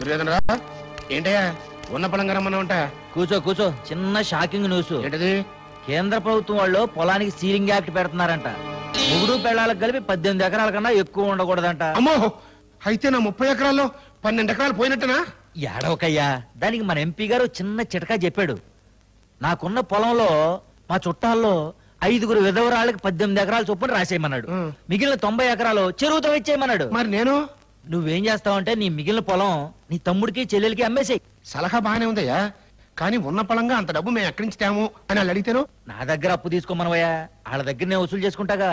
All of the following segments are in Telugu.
దుర్యోధనరా ఏంటయ్యా ఉన్న పళంగా రమ్మన్నా కూర్చో కూర్చో. చిన్న షాకింగ్ న్యూస్. ఏంటది? కేంద్ర ప్రభుత్వం వాళ్ళు పొలానికి సీలింగ్ యాక్ట్ పెడుతున్నారంట. ముగుడు పెళ్ళాలకు కలిపి 18 ఎకరాల కన్నా ఎక్కువ ఉండకూడదంట. అమ్మో, అయితే నా 30 ఎకరాల్లో 12 ఎకరాలు పోయినట్టనా? ఏడవకయ్యా, దానికి మన ఎంపీ గారు చిన్న చిటకా చెప్పాడు. నాకున్న పొలంలో మా చుట్టాల్లో 5 విధవరాళ్ళకి 18 ఎకరాలు చొప్పున రాసేయమన్నాడు. మిగిలిన 90 ఎకరాలు చెరువుతో ఇచ్చేయమన్నాడు. మరి నేను నువ్వేం చేస్తావంటే నీ మిగిలిన పొలం నీ తమ్ముడికి చెల్లెలకి అమ్మేసేయి. సలహా బాగానే ఉందయ్యా, కానీ ఉన్న పళంగా అంత డబ్బు మేము ఎక్కడి నుంచి తేము అని వాళ్ళు అడిగితేను. నా దగ్గర అప్పు తీసుకోమనవయ్యా, వాళ్ళ దగ్గర నేను వసూలు చేసుకుంటాగా.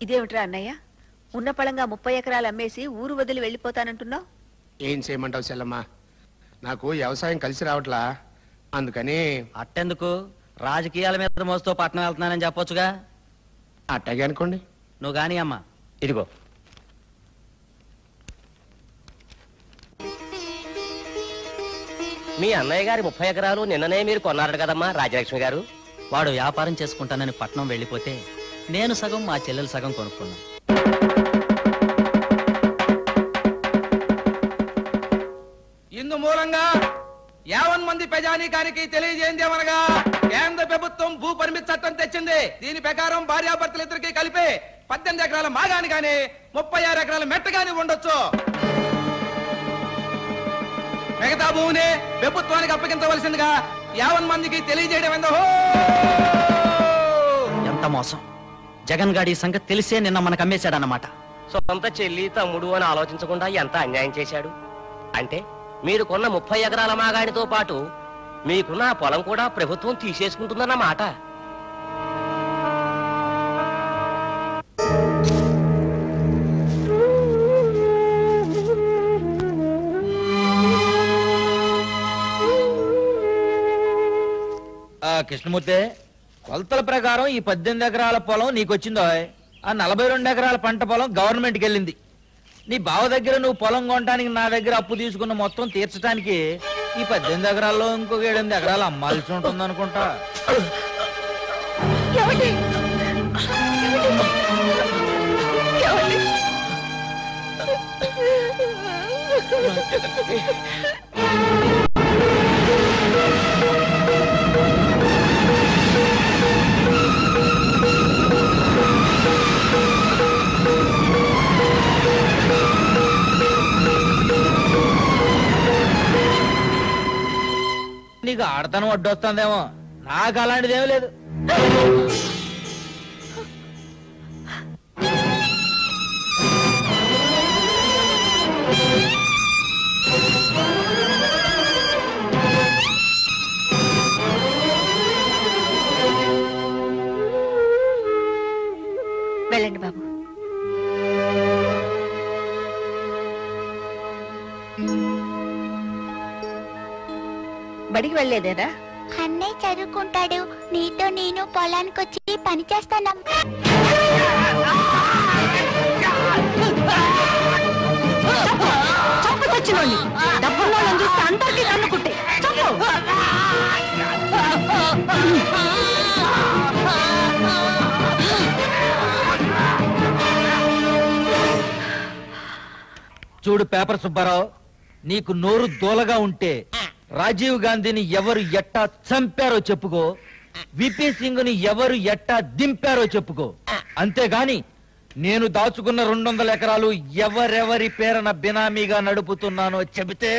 ఇదేమిట్రా అన్నయ్య, ఉన్న పళంగా 30 ఎకరాలు అమ్మేసి ఊరు వదిలి వెళ్ళిపోతానంటున్నావు? ఏం చేయమంటావు చెల్లమ్మా, నాకు వ్యవసాయం కలిసి రావట్లా, అందుకని. అట్టెందుకు? రాజకీయాల మీద మోస్తూ పట్నం వెళ్తున్నానని చెప్పొచ్చుగా. అట్టాగే అనుకోండి. నువ్వు గాని అమ్మా, ఇదిగో. మీ అన్నయ్య గారి 30 ఎకరాలు నిన్ననే మీరు కొన్నారట కదమ్మా రాజలక్ష్మి గారు. వాడు వ్యాపారం చేసుకుంటానని పట్నం వెళ్ళిపోతే నేను సగం మా చెల్లెలు సగం కొనుక్కున్నాం. ఇందు మూలంగా 50 మంది ప్రజానీకానికి తెలియజేయమనగా కేంద్ర ప్రభుత్వం భూ పరిమితి చట్టం తెచ్చింది. దీని ప్రకారం భార్యాభర్తలిద్దరికీ కలిపి 18 ఎకరాల మాగాని గాని 36 ఎకరాల మెట్ట గాని ఉండొచ్చు. మిగతా భూమిని ప్రభుత్వానికి అప్పగించవలసిందిగా 50 మందికి తెలియజేయడం ఏందో. ఎంత మోసం! జగన్ గాడి సంగతి తెలిసే నిన్న మనకు అమ్మేశాడన్నమాట. సొంత చెల్లి తమ్ముడు అని ఆలోచించకుండా ఎంత అన్యాయం చేశాడు. అంటే మీరు కొన్న 30 ఎకరాల మాగాడితో పాటు మీకున్న ఆ పొలం కూడా ప్రభుత్వం తీసేసుకుంటుందన్నమాట. కృష్ణమూర్తి, కొలతల ప్రకారం ఈ 18 ఎకరాల పొలం నీకొచ్చిందో, ఆ 42 ఎకరాల పంట పొలం గవర్నమెంట్కి వెళ్ళింది. నీ బావ దగ్గర నువ్వు పొలం కొనడానికి నా దగ్గర అప్పు తీసుకున్న మొత్తం తీర్చడానికి ఈ 18 ఎకరాల్లో ఇంకొక 8 ఎకరాలు అమ్మాల్సి ఉంటుంది అనుకుంటా. నీకు ఆడతనం అడ్డొస్తుందేమో, నాకు అలాంటిదేమీ లేదు. వెళ్ళండి బాబు. బడికి వెళ్ళలేదేరా? అన్నయ్య చదువుకుంటాడు, నీతో నేను పొలానికి వచ్చి పని చేస్తాను. అందరికీ కన్నుకుంటే చూడు పేపర్ సుబ్బారావు, నీకు నోరు దోలగా ఉంటే రాజీవ్ గాంధీని ఎవరు ఎట్టా చంపారో చెప్పుకో, విపి సింగ్ ని ఎవరు ఎట్టా దింపారో చెప్పుకో. అంతేగాని నేను దాచుకున్న 200 ఎకరాలు ఎవరెవరి పేరున బినామీగా నడుపుతున్నానో చెబితే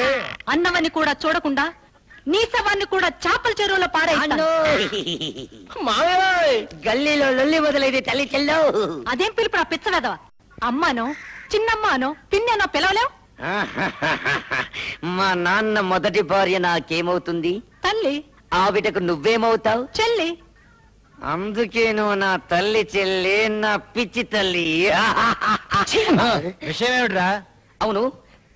అన్నవని కూడా చూడకుండా నీ శవాన్ని కూడా చేపల చెరువులో పారేస్తాను. గల్లీలో లొల్లి మొదలైంది తల్లి చెల్లో. అదేం పిలుపు నా పిచ్చవేదవా? అమ్మానో చిన్నమ్మానో పిన్నెనో పిలవలేవు. మా నాన్న మొదటి భార్య నాకేమవుతుంది? తల్లి. ఆవిడకు నువ్వేమవుతావు? చెల్లి. అందుకే నువ్వు నా తల్లి చెల్లి, నా పిచ్చి తల్లి. విషయం ఏమిట్రా? అవును,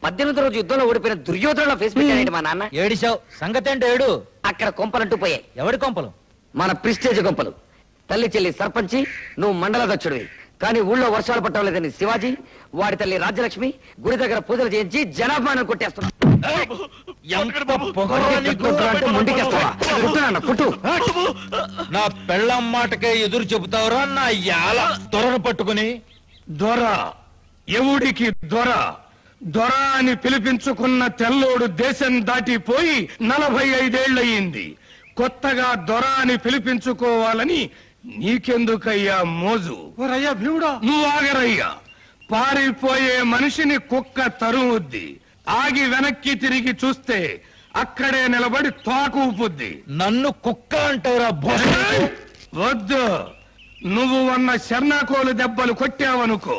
18వ రోజు యుద్ధంలో ఓడిపోయిన దుర్యోధనలో ఫేస్ పెట్టాడండి మా నాన్న. ఏడిసావు, సంగతి ఏంటో ఏడు. అక్కడ కొంపలంటూ పోయాయి. ఎవడి కొంపలు? మన ప్రిస్టేజ్ కొంపలు. తల్లి చెల్లి సర్పంచి, నువ్వు మండలాధ్యక్షుడివి. కానీ ఊళ్ళో వర్షాలు పట్టలేదని శివాజీ, వాడి తల్లి రాజ్యలక్ష్మి గుడి దగ్గర పూజలు చేయించి జనాభాను కొట్టేస్తున్నా. నా పెళ్ళం మాటకే ఎదురు చెబుతావురా నా యాల దొరను పట్టుకుని? దొర ఎవడికి దొర? దొర అని పిలిపించుకున్న తెల్లోడు దేశం దాటిపోయి 45 ఏళ్లయింది. కొత్తగా దొర అని పిలిపించుకోవాలని నీకెందుకయ్యా మోజు? ఓరయ్యా భీముడా, నువ్వు ఆగరయ్యా. పారిపోయే మనిషిని కుక్క తరుముద్ది. ఆగి వెనక్కి తిరిగి చూస్తే అక్కడే నిలబడి తోక ఊపుద్ది. నన్ను కుక్క అంటారా? వద్దు, నువ్వు వన్న శర్నాకోలు దెబ్బలు కొట్టావనుకో,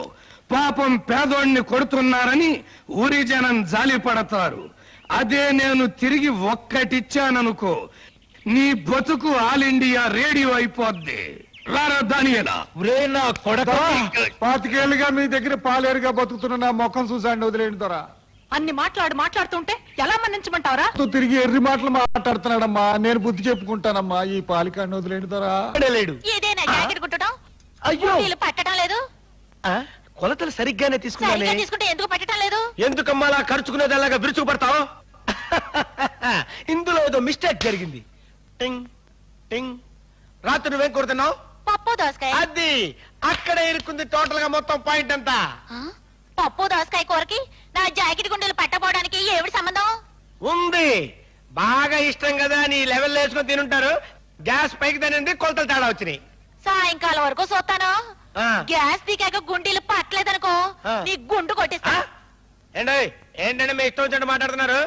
పాపం పేదోణ్ణి కొడుతున్నారని ఊరి జనం జాలి పడతారు. అదే నేను తిరిగి ఒక్కటిచ్చాననుకో, నీ బతుకు ఆల్ ఇండియా రేడియో అయిపోద్ది. రారా దానియేనా? నా కొడక, 25 ఏళ్ళుగా మీ దగ్గర పాలేరుగా బతుకుతున్న నా ముఖం చూసాండి, వదిలేండి దొరా. అన్ని మాట్లాడుతుంటే ఎలా మన్నించమంటావరా? తిరిగి ఎర్రి మాటలు మాట్లాడుతున్నాడమ్మా. నేను బుద్ధి చెప్పుకుంటానమ్మా. ఈ పాలికాన్ని వదిలేండి దొరా. లేడు. ఇదేనా జాకెట్ కుట్టడం? అయ్యో, వీళ్ళు పట్టడం లేదు. కొలతలు సరిగ్గానే సరిగ్గా తీసుకుంటే ఎందుకు పట్టడం లేదు? ఎందుకమ్మా అలా ఖర్చుకునేది అలాగా విరుచుకు పడతావు? ఇందులో ఏదో మిస్టేక్ జరిగింది. టింగ్ టింగ్. రాత్రి నువ్వేం కొడుతున్నావు? పప్పు దోసకాయ. అది అక్కడే ఇరుక్కుంది. టోటల్ గా మొత్తం పాయింట్ అంతా. పప్పు దోసకాయ కూరకి నా జాకెట్ గుండెలు పట్టపోవడానికి ఏమిటి సంబంధం? ఉంది. బాగా ఇష్టం కదా, నీ లెవెల్ వేసుకొని తినుంటారు. గ్యాస్ పైకి తినండి, కొలతలు తేడా వచ్చినాయి. సాయంకాలం వరకు చూస్తాను. గ్యాస్ దిగాక గుండెలు పట్టలేదనుకో, నీ గుండు కొట్టిస్తా. ఏంటంటే మీ ఇష్టం వచ్చినట్టు మాట్లాడుతున్నారు.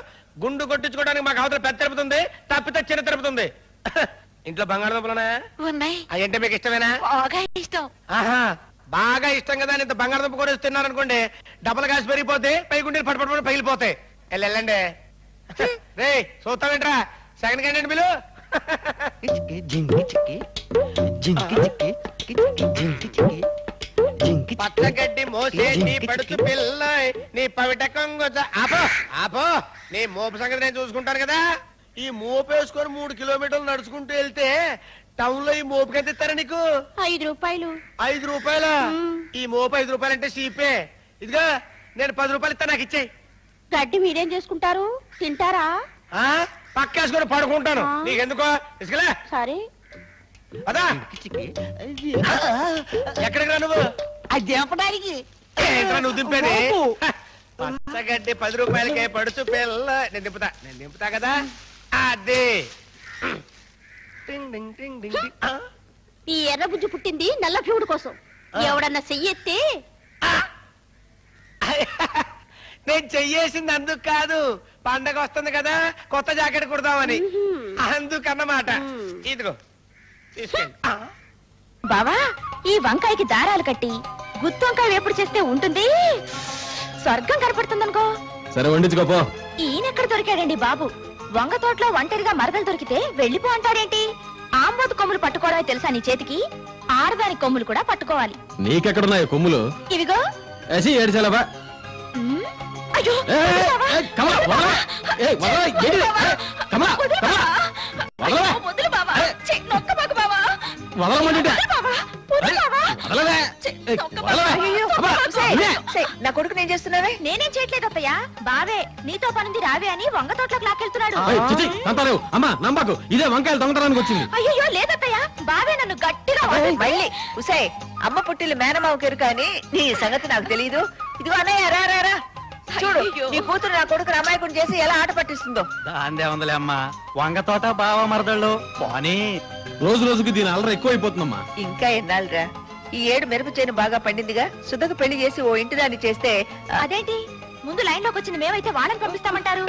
గుండు కొట్టించుకోవడానికి మాకు అవతల పెద్ద తిరుపతుంది, తప్పితే చిన్న తిరుపతుంది. ఇంట్లో బంగాళదుంపలున్నా? ఉన్నాయి. అయ్యంటే మీకు ఇష్టమేనా? బాగా ఇష్టం. ఆహా, బాగా ఇష్టం కదా ఇంత బంగాళదుంప కూడా తిన్నారనుకోండి, డబల్ గ్యాస్ పెరిగిపోతే పై గుండెలు పట్టుపడి పగిలిపోతాయి. వెళ్ళండి. రే చూస్తామేంట్రా, సెకండ్ క్యాండిడేట్ బిలు. పచ్చగడ్డి మోసే నీ పడుచు పిల్ల, నీ పవిట కొంగు. ఆపో, నీ మోపు సంగతి నేను చూసుకుంటాను కదా. ఈ మోపు వేసుకొని 3 కిలోమీటర్లు నడుచుకుంటూ వెళ్తే టౌన్ లో ఈ మోపుకి ఎంత ఇస్తారా నీకు? 5 రూపాయలు. 5 రూపాయల? ఈ మోపు 5 రూపాయలు అంటే చీపే. ఇదిగా నేను 10 రూపాయలు ఇస్తా, నాకు ఇచ్చేయి. గడ్డి మీరేం చేసుకుంటారు? తింటారా? పక్కేసుకొని పడుకుంటాను. నీకెందుకో ఇసుకలే. సరే. అదా ఎక్కడికి రా నువ్వు? అది దింపడానికి. నువ్వు దింపేది పచ్చగడ్డి 10 రూపాయలకే పడుచు పిల్ల. నేను దింపుతా కదా. అదే ఈ ఎర్ర బుజ్జి పుట్టింది నల్ల భీముడు కోసం. ఎవడన్నా చెయ్యెత్తే నేను చెయ్యేసింది అందుకు కాదు, పండగ వస్తుంది కదా, కొత్త జాకెట్ కుడదామని, అందుకన్నమాట. ఇదిగో తీసుకెళ్ళి. బావా, ఈ వంకాయకి దారాలు కట్టి గుత్తి వంకాయ వేపుడు చేస్తే ఉంటుంది, స్వర్గం కనపడుతుందనుకో. సరే వండించుకోపో. ఈయనెక్కడ దొరికాడండి బాబు? వంగ తోటలో ఒంటరిగా మరదలు దొరికితే వెళ్ళిపో అంటాడేంటి? ఆంబోతు కొమ్ములు పట్టుకోవడమే తెలుసా నీ చేతికి? ఆడదాని కొమ్ములు కూడా పట్టుకోవాలి. నీకెక్కడున్నాయి కొమ్ములు? ఇవిగో. ఏడ్చాలబా. అయ్యో నా కొడుకు నేను చేస్తున్నావే? నేనేం చేయట్లేదు అత్తయ్య. బావే నీతో పనుంది రావే అని వంగ తోటలోకి లాక్కెళ్తున్నాడు. అమ్మా నమ్మకు, ఇదే వంకాయలు దొంగతనానికి వచ్చింది. అయ్యో లేదత్తయ్య, బావే నన్ను గట్టిగా మళ్ళీ ఉసే అమ్మ పుట్టిల్లు మేనమావకేరు కానీ నీ సంగతి నాకు తెలీదు. ఇదిగో అన్నయ్య, రా రా రా. చూడు, నీ కూతురు నా కొడుకు అమాయకుడు చేసి ఎలా ఆట పట్టిస్తుందో. దాందే ఉందిలే అమ్మా, వంగ తోట బావ మరదళ్ళు పోనీ. రోజు రోజుకి దీని అల్లరి ఎక్కువ అయిపోతుందమ్మా. ఇంకా ఎన్నాళ్ళరా? ఈ ఏడు మెరుపు చేను బాగా పండిందిగా, సుధకు పెళ్లి చేసి ఓ ఇంటి దాన్ని చేస్తే. అదేంటి ముందు లైన్ లోకి వచ్చింది మేమైతే వాళ్ళని పంపిస్తామంటారు?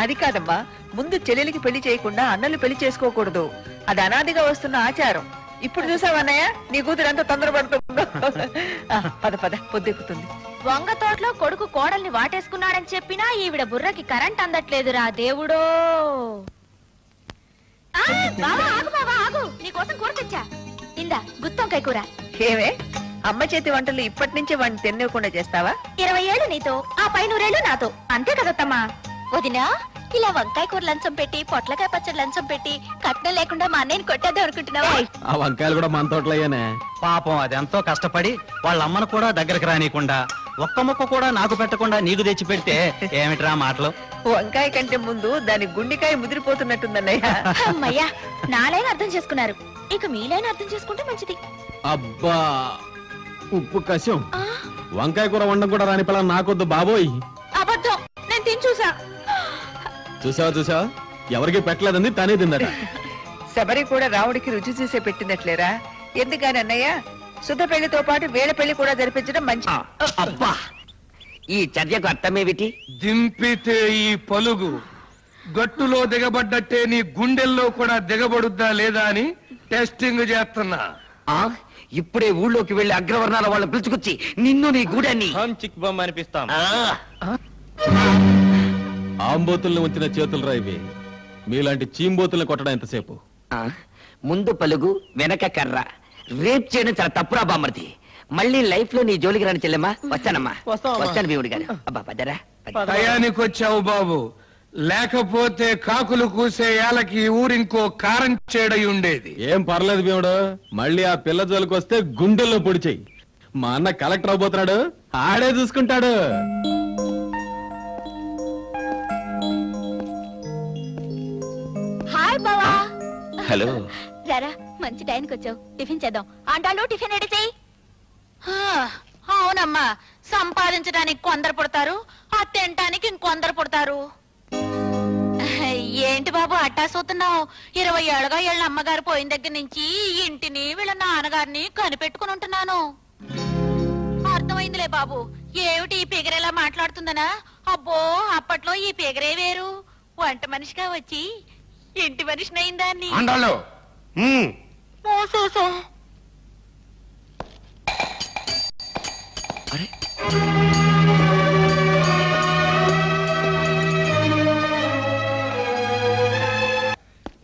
అది కాదమ్మా, ముందు చెల్లెలికి పెళ్లి చేయకుండా అన్నలు పెళ్లి చేసుకోకూడదు. అది అనాదిగా వస్తున్న ఆచారం. ఇప్పుడు చూసావన్నయ్య నీ కూతురు ఎంత తొందరపడుతుందో. పద పద, పొద్దెక్కుతుంది. వంగ తోటలో కొడుకు కోడల్ని వాటేసుకున్నాడని చెప్పినా ఈవిడ బుర్రకి కరెంట్ అందట్లేదురా దేవుడో. బావా ఆగు, బావా ఆగు, నీకోసం కూర తెచ్చా. ఇందా గుత్తొంకాయ కూర. ఏమే అమ్మ చేతి వంటలు ఇప్పటి నుంచే వాడిని తినకుండా చేస్తావా? 20 ఏళ్ళు నీతో, ఆ పై 100 ఏళ్ళు నాతో, అంతే కదత్తమ్మా. వదినా, ఇలా వంకాయ కూర లంచం పెట్టి పొట్లకాయ పచ్చడి లంచం పెట్టి కట్నం లేకుండా మా అన్నయ్యని కొట్టేద్దాం అనుకుంటున్నావా? ఆ వంకాయలు కూడా మన తోటలో అయ్యానే. పాపం అదెంతో కష్టపడి వాళ్ళ అమ్మను కూడా దగ్గరకు రానియకుండా, ఒక్క ముక్క కూడా నాకు పెట్టకుండా నీకు తెచ్చి పెడితే ఏమిట్రా మాటలు? వంకాయ కంటే ముందు దాని గుండెకాయ ముదిరిపోతున్నట్టుందన్నయ్య. అమ్మయ్యా, నాలైన అర్థం చేసుకున్నారు, ఇక మీలైన అర్థం చేసుకుంటే మంచిది. అబ్బా ఉప్పు కషం వంకాయ కూర వండడం కూడా రాని పిల్ల నాకొద్దు బాబోయ్. అబద్ధం, నేను తిని చూసా. చూసావా ఎవరికి పెట్టలేదంది తనే తిందట. శబరి కూడా రావుడికి రుచి చూసే పెట్టినట్లేరా? ఎందుకని అన్నయ్య, శుద్ధ పెళ్లితో పాటు వేళ పెళ్లి కూడా జరిపించడం మంచి. అబ్బా, ఈ చర్యకు అర్థమేమిటి? దింపితే ఈ పలుగు గట్టులో దిగబడ్డట్టే నీ గుండెల్లో కూడా దిగబడుద్దా లేదా అని టెస్టింగ్ చేస్తున్నా. ఇప్పుడే ఊళ్ళోకి వెళ్లి అగ్రవర్ణాల వాళ్ళని పిలుచుకొచ్చి నిన్ను నీ గూడాన్ని చిక్ బొమ్మ అనిపిస్తాం. ఆంబోతుల్ని ఉంచిన చేతులు రా ఇవి. మీలాంటి చీంబోతుల్ని కొట్టడం ఎంతసేపు? ముందు పలుగు వెనక కర్ర. రేప్ చేయడం చాలా తప్పురా బామ్మర్ది. మళ్ళీ లైఫ్ లో నీ జోలికి రాని చెల్లెమ్మా. వచ్చానమ్మా, వచ్చాను భీముడి గారు. అబ్బా పదరా. టయానికి వచ్చావు బాబు, లేకపోతే కాకులు కూసే ఏలకి ఊరింకో కారం చేడయి ఉండేది. ఏం పర్లేదు భీముడు, మళ్ళీ ఆ పిల్ల జోలికి వస్తే గుండెల్లో పొడి చెయ్యి. మా అన్న కలెక్టర్ అవబోతున్నాడు, ఆడే చూసుకుంటాడు. హాయ్ బావా. హలో. రారా, మంచి టైంకి వచ్చావు. టిఫిన్ చేద్దాం. అంటాలు టిఫిన్ రెడీ చేయి. అవునమ్మా, సంపాదించడానికి కొందరు పుడతారు, ఆ తినటానికి ఇంకొందరు పుడతారు. ఏంటి బాబు అట్టా చూస్తున్నావు? 20 ఏళ్ళగా వీళ్ళ అమ్మగారు పోయిన దగ్గర నుంచి ఇంటిని వీళ్ళ నాన్నగారిని కనిపెట్టుకుని ఉంటున్నాను. అర్థమైందిలే బాబు. ఏమిటి ఈ పిగరేలా మాట్లాడుతుందనా? అబ్బో, అప్పట్లో ఈ పిగరే వేరు. వంట మనిషిగా వచ్చి ఇంటి మనిషినైందాన్ని.